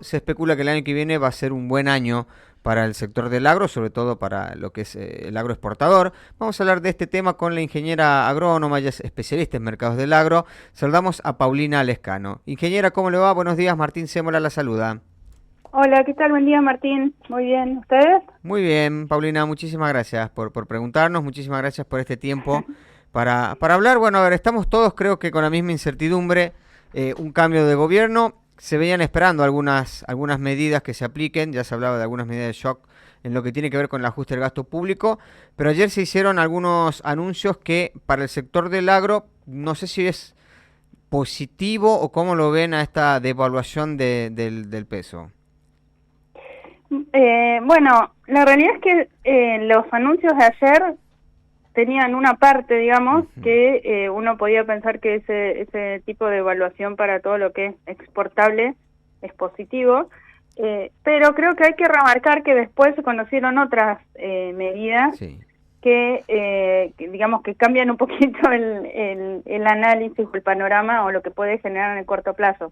se especula que el año que viene va a ser un buen año para el sector del agro, sobre todo para lo que es el agroexportador. Vamos a hablar de este tema con la ingeniera agrónoma, ella es especialista en mercados del agro. Saludamos a Paulina Lescano. Ingeniera, ¿cómo le va? Buenos días, Martín Cémola la saluda. Hola, ¿qué tal? Buen día, Martín. Muy bien, ¿ustedes? Muy bien, Paulina, muchísimas gracias por preguntarnos, muchísimas gracias por este tiempo para hablar. Bueno, a ver, estamos todos creo que con la misma incertidumbre, un cambio de gobierno. Se venían esperando algunas medidas que se apliquen, ya se hablaba de algunas medidas de shock en lo que tiene que ver con el ajuste del gasto público, pero ayer se hicieron algunos anuncios que para el sector del agro, no sé si es positivo o cómo lo ven a esta devaluación del peso. Bueno, la realidad es que los anuncios de ayer tenían una parte, digamos, que uno podía pensar que ese tipo de evaluación para todo lo que es exportable es positivo, pero creo que hay que remarcar que después se conocieron otras medidas Sí. que digamos, que cambian un poquito el análisis o el panorama o lo que puede generar en el corto plazo.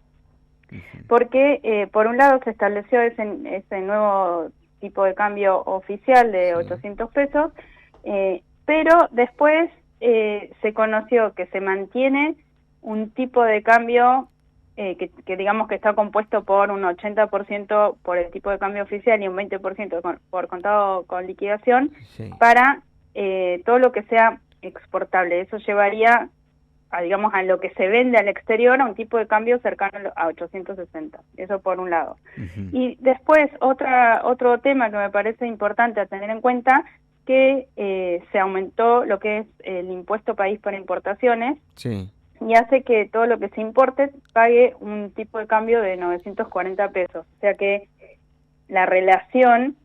Porque, por un lado, se estableció ese nuevo tipo de cambio oficial de 800 pesos, pero después se conoció que se mantiene un tipo de cambio que digamos que está compuesto por un 80% por el tipo de cambio oficial y un 20% por contado con liquidación para todo lo que sea exportable. Eso llevaría digamos, a lo que se vende al exterior, a un tipo de cambio cercano a 860. Eso por un lado. Y después, otro tema que me parece importante a tener en cuenta, que se aumentó lo que es el impuesto país para importaciones, y hace que todo lo que se importe pague un tipo de cambio de 940 pesos. O sea que la relación,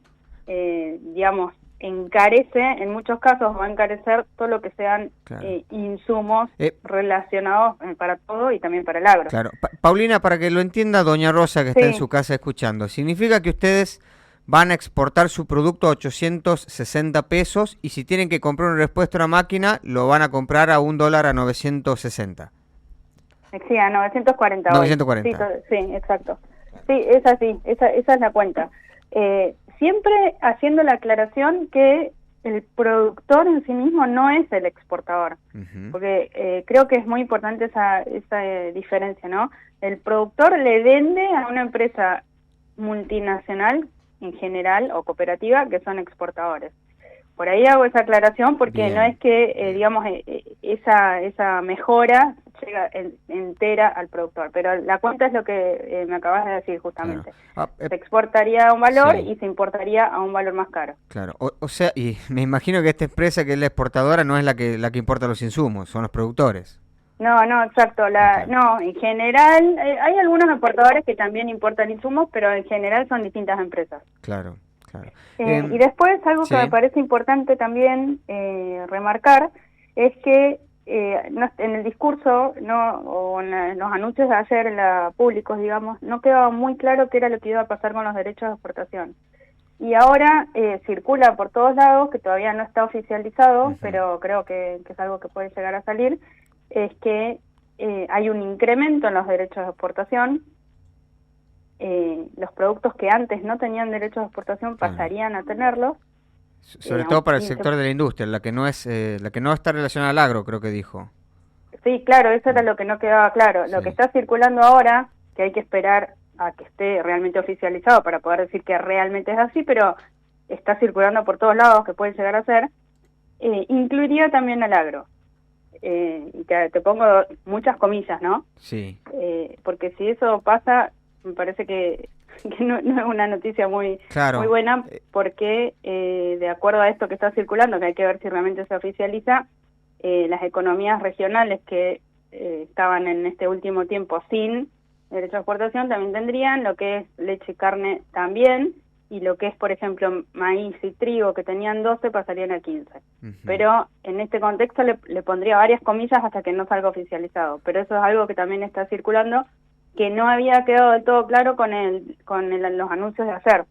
digamos, encarece, en muchos casos va a encarecer todo lo que sean insumos relacionados para todo y también para el agro. Claro. Paulina, para que lo entienda doña Rosa que está en su casa escuchando, significa que ustedes van a exportar su producto a 860 pesos y si tienen que comprar un repuesto a una máquina, lo van a comprar a $1 a 960. Sí, a 940. 940. Sí, exacto. Sí, es así, esa es la cuenta. Siempre haciendo la aclaración que el productor en sí mismo no es el exportador, porque creo que es muy importante esa diferencia, ¿no? El productor le vende a una empresa multinacional en general o cooperativa que son exportadores. Por ahí hago esa aclaración porque no es que, digamos, esa mejora llega entera al productor, pero la cuenta es lo que me acabas de decir justamente. Claro. Se exportaría a un valor y se importaría a un valor más caro. Claro, o sea, y me imagino que esta empresa que es la exportadora no es la que importa los insumos, son los productores. No, exacto. No, en general, hay algunos exportadores que también importan insumos, pero en general son distintas empresas. Claro. Y después algo que me parece importante también remarcar es que en el discurso o en los anuncios de ayer públicos, digamos, no quedaba muy claro qué era lo que iba a pasar con los derechos de exportación. Y ahora circula por todos lados, que todavía no está oficializado, pero creo que es algo que puede llegar a salir, es que hay un incremento en los derechos de exportación. Los productos que antes no tenían derechos de exportación pasarían a tenerlos. Sobre todo para el sector de la industria, la que no está relacionada al agro, creo que dijo. Sí, claro, eso era lo que no quedaba claro. Lo que está circulando ahora, que hay que esperar a que esté realmente oficializado para poder decir que realmente es así, pero está circulando por todos lados, que puede llegar a ser, incluiría también al agro. Y te pongo muchas comillas, ¿no? Sí. Porque si eso pasa, me parece que no es una noticia muy buena, porque de acuerdo a esto que está circulando, que hay que ver si realmente se oficializa, las economías regionales que estaban en este último tiempo sin derecho a exportación también tendrían, lo que es leche y carne también, y lo que es, por ejemplo, maíz y trigo, que tenían 12, pasarían a 15. Pero en este contexto le pondría varias comillas hasta que no salga oficializado, pero eso es algo que también está circulando, que no había quedado del todo claro con los anuncios de ayer.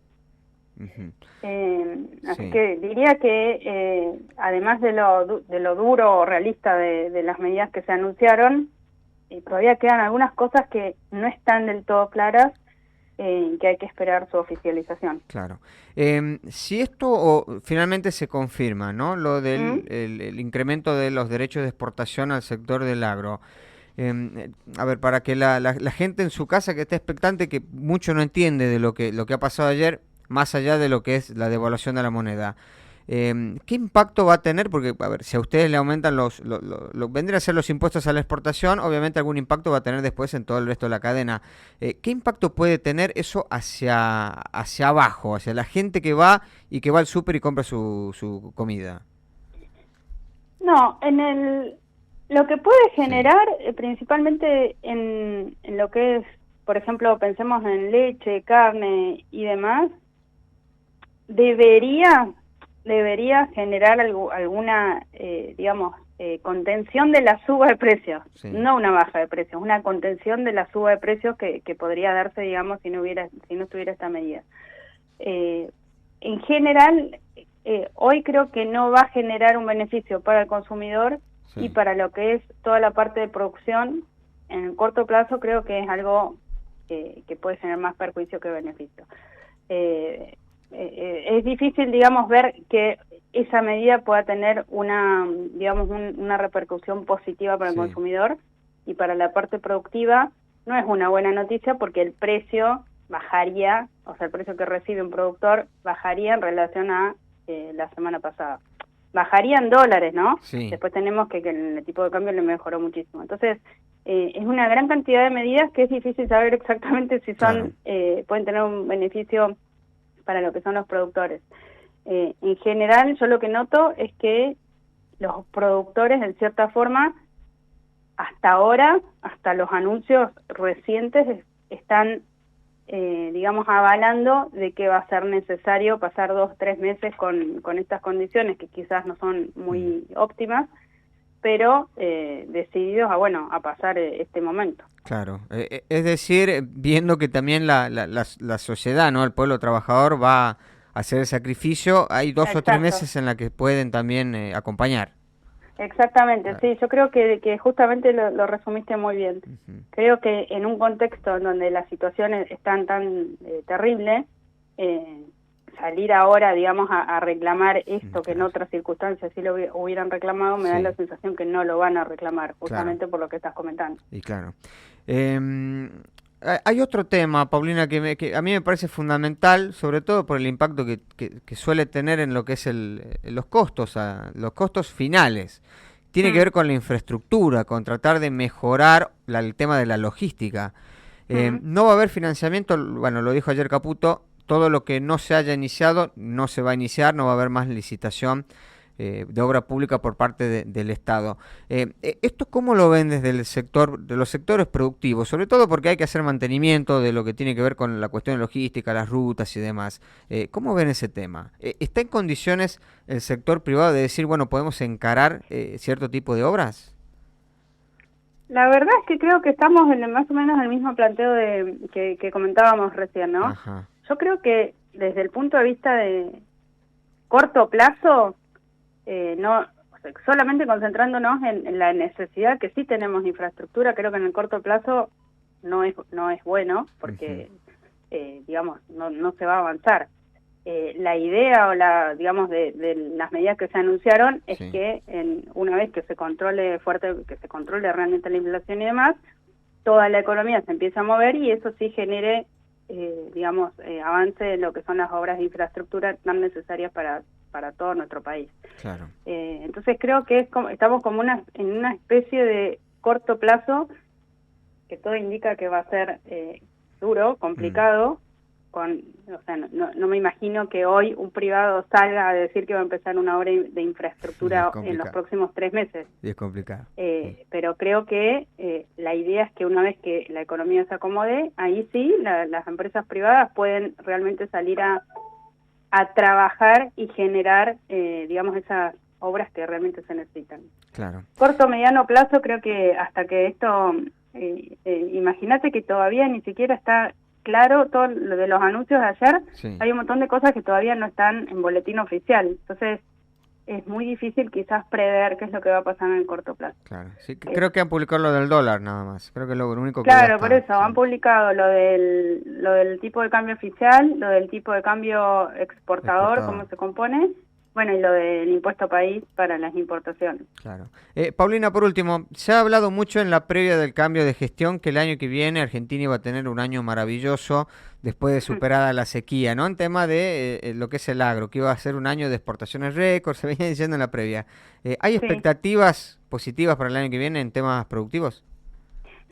Así que diría que además de lo duro o realista de las medidas que se anunciaron, todavía quedan algunas cosas que no están del todo claras que hay que esperar su oficialización. Claro. Si esto finalmente se confirma, ¿no? Lo del el incremento de los derechos de exportación al sector del agro. A ver, para que la gente en su casa que esté expectante, que mucho no entiende de lo que ha pasado ayer, más allá de lo que es la devaluación de la moneda. ¿Qué impacto va a tener? Porque, a ver, si a ustedes le aumentan vendrían a ser los impuestos a la exportación, obviamente algún impacto va a tener después en todo el resto de la cadena. ¿Qué impacto puede tener eso hacia abajo, hacia la gente que va al súper y compra su comida? No, lo que puede Sí, generar, principalmente en lo que es, por ejemplo, pensemos en leche, carne y demás, debería generar alguna, digamos, contención de la suba de precios, sí. no una baja de precios, una contención de la suba de precios que podría darse, digamos, si no estuviera esta medida. En general, hoy creo que no va a generar un beneficio para el consumidor y Sí. para lo que es toda la parte de producción. En el corto plazo creo que es algo que puede generar más perjuicio que beneficio. Es difícil, digamos, ver que esa medida pueda tener una repercusión positiva para el Sí. consumidor, y para la parte productiva no es una buena noticia porque el precio bajaría, o sea, el precio que recibe un productor bajaría en relación a la semana pasada. Bajaría en dólares, ¿no? Sí. Después tenemos que el tipo de cambio le mejoró muchísimo. Entonces, es una gran cantidad de medidas que es difícil saber exactamente si Claro. pueden tener un beneficio para lo que son los productores. En general, yo lo que noto es que los productores, en cierta forma, hasta ahora, hasta los anuncios recientes, están, digamos, avalando de que va a ser necesario pasar 2-3 meses con estas condiciones, que quizás no son muy óptimas, pero decididos a pasar este momento. Claro, es decir, viendo que también la sociedad, ¿no? El pueblo trabajador va a hacer el sacrificio, hay 2 o 3 Exacto. meses en la que pueden también acompañar. Exactamente, Claro. sí, yo creo que justamente lo resumiste muy bien. Ujú. Creo que en un contexto en donde las situaciones están tan terribles, salir ahora, digamos, a reclamar esto que en Claro. otras circunstancias sí lo hubieran reclamado, me da la Sí, sensación que no lo van a reclamar, claro, justamente por lo que estás comentando. y claro. Hay otro tema, Paulina, que a mí me parece fundamental, sobre todo por el impacto que suele tener en lo que es los costos finales. Tiene que Mm, ver con la infraestructura, con tratar de mejorar el tema de la logística. mm, No va a haber financiamiento, bueno, lo dijo ayer Caputo, todo lo que no se haya iniciado no se va a iniciar, no va a haber más licitación de obra pública por parte del Estado. ¿Esto cómo lo ven desde el sector, de los sectores productivos? Sobre todo porque hay que hacer mantenimiento de lo que tiene que ver con la cuestión logística, las rutas y demás. ¿Cómo ven ese tema? ¿Está en condiciones el sector privado de decir, bueno, podemos encarar cierto tipo de obras? La verdad es que creo que estamos en más o menos el mismo planteo que comentábamos recién, ¿no? Ajá. Yo creo que desde el punto de vista de corto plazo, no, o sea, solamente concentrándonos en la necesidad que sí tenemos de infraestructura, creo que en el corto plazo no es bueno Ujú. porque, digamos, no se va a avanzar. La idea digamos, de las medidas que se anunciaron es Sí, que una vez que se controle realmente la inflación y demás, toda la economía se empieza a mover y eso sí genere, digamos, avance en lo que son las obras de infraestructura tan necesarias para todo nuestro país. claro. Entonces creo que estamos como en una especie de corto plazo que todo indica que va a ser duro, Mm. complicado. O sea, no me imagino que hoy un privado salga a decir que va a empezar una obra de Y es infraestructura en los complicado. próximos 3 meses. Y es complicado. Sí. Pero creo que la idea es que una vez que la economía se acomode, ahí sí las empresas privadas pueden realmente salir a trabajar y generar, digamos, esas obras que realmente se necesitan. Claro. Corto, mediano plazo, creo que hasta que esto, imagínate que todavía ni siquiera está claro todo lo de los anuncios de ayer, Sí. hay un montón de cosas que todavía no están en boletín oficial. Entonces, es muy difícil quizás prever qué es lo que va a pasar en el corto plazo. Claro, sí, creo que han publicado lo del dólar nada más. Creo que es lo único que ya Claro, por está. eso, han Sí. publicado lo del tipo de cambio oficial, lo del tipo de cambio exportador, Exportador. cómo se compone, bueno, y lo del impuesto país para las importaciones. Claro. Paulina, por último, se ha hablado mucho en la previa del cambio de gestión que el año que viene Argentina iba a tener un año maravilloso después de superada la sequía, ¿no? En tema de lo que es el agro, que iba a ser un año de exportaciones récord, se venía diciendo en la previa. ¿Hay Sí. expectativas positivas para el año que viene en temas productivos?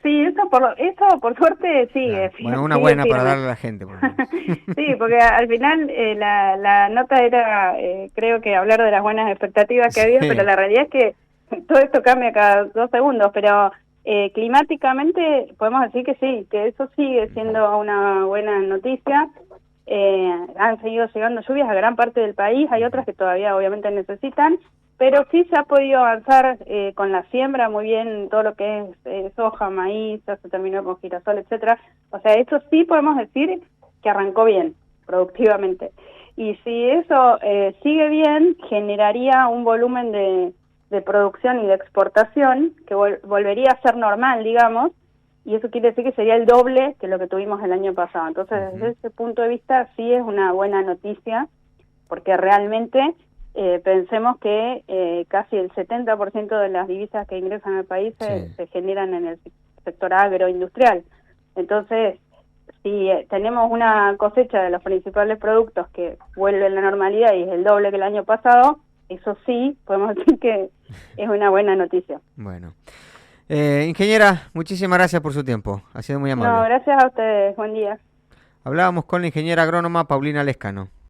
Sí, eso por suerte Claro. sigue, Bueno, una sigue buena para firme. darle a la gente, por lo menos. Sí, porque al final la nota era, creo que hablar de las buenas expectativas que había, pero Sí. la realidad es que todo esto cambia cada 2 segundos, pero climáticamente podemos decir que sí, que eso sigue siendo una buena noticia. Han seguido llegando lluvias a gran parte del país, hay otras que todavía obviamente necesitan, pero sí se ha podido avanzar con la siembra muy bien, todo lo que es soja, maíz, ya se terminó con girasol, etcétera. O sea, eso sí podemos decir que arrancó bien, productivamente. Y si eso sigue bien, generaría un volumen de producción y de exportación que volvería a ser normal, digamos, y eso quiere decir que sería el doble que lo que tuvimos el año pasado. Entonces, desde ese punto de vista, sí es una buena noticia, porque realmente pensemos que casi el 70% de las divisas que ingresan al país Sí. se generan en el sector agroindustrial. Entonces, si tenemos una cosecha de los principales productos que vuelve a la normalidad y es el doble que el año pasado, eso sí, podemos decir que es una buena noticia. Bueno. Ingeniera, muchísimas gracias por su tiempo. Ha sido muy No, amable. gracias a ustedes. Buen día. Hablábamos con la ingeniera agrónoma Paulina Lescano.